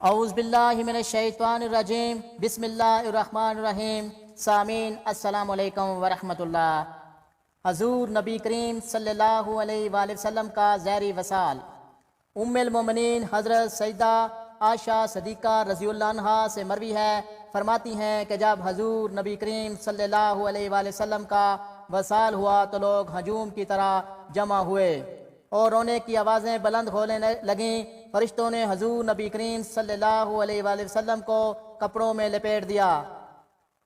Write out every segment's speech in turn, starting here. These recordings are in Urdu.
اعوذ باللہ من الشیطان الرجیم بسم اللہ الرحمن الرحیم۔ سامعین السلام علیکم ورحمۃ اللہ۔ حضور نبی کریم صلی اللہ علیہ وآلہ وسلم کا زہری وصال۔ ام المومنین حضرت سیدہ عائشہ صدیقہ رضی اللہ عنہا سے مروی ہے، فرماتی ہیں کہ جب حضور نبی کریم صلی اللہ علیہ وآلہ وسلم کا وصال ہوا تو لوگ ہجوم کی طرح جمع ہوئے اور رونے کی آوازیں بلند ہونے لگیں۔ فرشتوں نے حضور نبی کریم صلی اللہ علیہ وآلہ وسلم کو کپڑوں میں لپیٹ دیا۔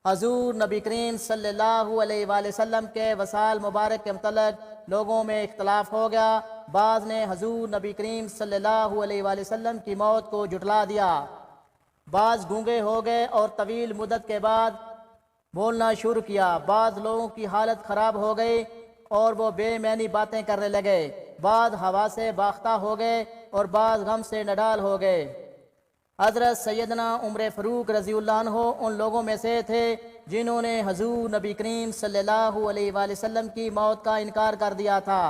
حضور نبی کریم صلی اللہ علیہ وآلہ وسلم کے وصال مبارک کے متعلق لوگوں میں اختلاف ہو گیا۔ بعض نے حضور نبی کریم صلی اللہ علیہ وآلہ وسلم کی موت کو جھٹلا دیا، بعض گونگے ہو گئے اور طویل مدت کے بعد بولنا شروع کیا۔ بعض لوگوں کی حالت خراب ہو گئی اور وہ بے معنی باتیں کرنے لگے، بعض ہوا سے باختہ ہو گئے اور بعض غم سے نڈال ہو گئے۔ حضرت سیدنا عمر فاروق رضی اللہ عنہ ان لوگوں میں سے تھے جنہوں نے حضور نبی کریم صلی اللہ علیہ وآلہ وسلم کی موت کا انکار کر دیا تھا۔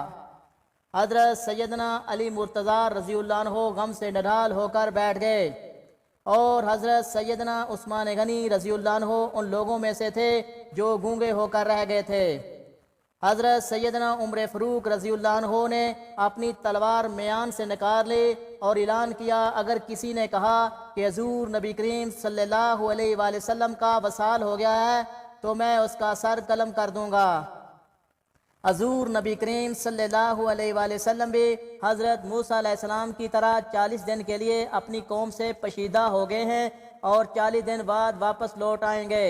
حضرت سیدنا علی مرتضیٰ رضی اللہ عنہ غم سے نڈال ہو کر بیٹھ گئے اور حضرت سیدنا عثمان غنی رضی اللہ عنہ ان لوگوں میں سے تھے جو گونگے ہو کر رہ گئے تھے۔ حضرت سیدنا عمر فاروق رضی اللہ عنہ نے اپنی تلوار میان سے نکال لی اور اعلان کیا، اگر کسی نے کہا کہ حضور نبی کریم صلی اللہ علیہ وآلہ وسلم کا وصال ہو گیا ہے تو میں اس کا سر قلم کر دوں گا۔ حضور نبی کریم صلی اللہ علیہ وآلہ وسلم بھی حضرت موسیٰ علیہ السلام کی طرح 40 دن کے لیے اپنی قوم سے پشیدہ ہو گئے ہیں اور 40 دن بعد واپس لوٹ آئیں گے۔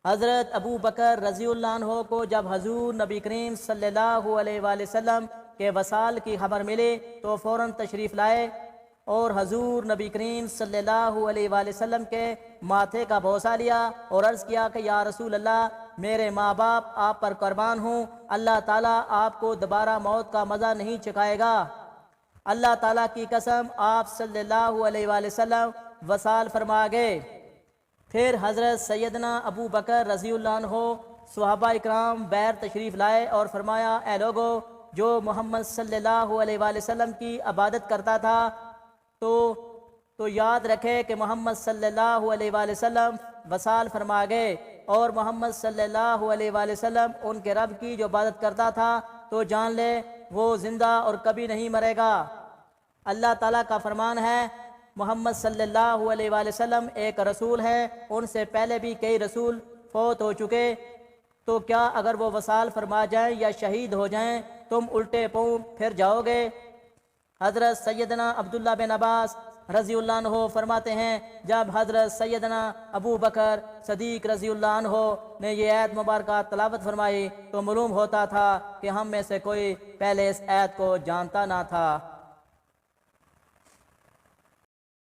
حضرت ابو بکر رضی اللہ عنہ کو جب حضور نبی کریم صلی اللہ علیہ وآلہ وسلم کے وصال کی خبر ملی تو فوراً تشریف لائے اور حضور نبی کریم صلی اللہ علیہ وآلہ وسلم کے ماتھے کا بوسہ لیا اور عرض کیا کہ یا رسول اللہ، میرے ماں باپ آپ پر قربان ہوں، اللہ تعالیٰ آپ کو دوبارہ موت کا مزہ نہیں چکھائے گا۔ اللہ تعالیٰ کی قسم، آپ صلی اللہ علیہ وآلہ وسلم وصال فرما گئے۔ پھر حضرت سیدنا ابو بکر رضی اللہ عنہ صحابہ اکرام بیر تشریف لائے اور فرمایا، اے لوگو، جو محمد صلی اللہ علیہ وآلہ وسلم کی عبادت کرتا تھا تو یاد رکھے کہ محمد صلی اللہ علیہ وآلہ وسلم وصال فرما گئے، اور محمد صلی اللہ علیہ وآلہ وسلم ان کے رب کی جو عبادت کرتا تھا تو جان لے وہ زندہ اور کبھی نہیں مرے گا۔ اللہ تعالیٰ کا فرمان ہے، محمد صلی اللہ علیہ وآلہ وسلم ایک رسول ہے، ان سے پہلے بھی کئی رسول فوت ہو چکے، تو کیا اگر وہ وصال فرما جائیں یا شہید ہو جائیں تم الٹے پاؤں پھر جاؤ گے؟ حضرت سیدنا عبداللہ بن عباس رضی اللہ عنہ فرماتے ہیں، جب حضرت سیدنا ابو بکر صدیق رضی اللہ عنہ نے یہ آیت مبارکہ تلاوت فرمائی تو معلوم ہوتا تھا کہ ہم میں سے کوئی پہلے اس آیت کو جانتا نہ تھا۔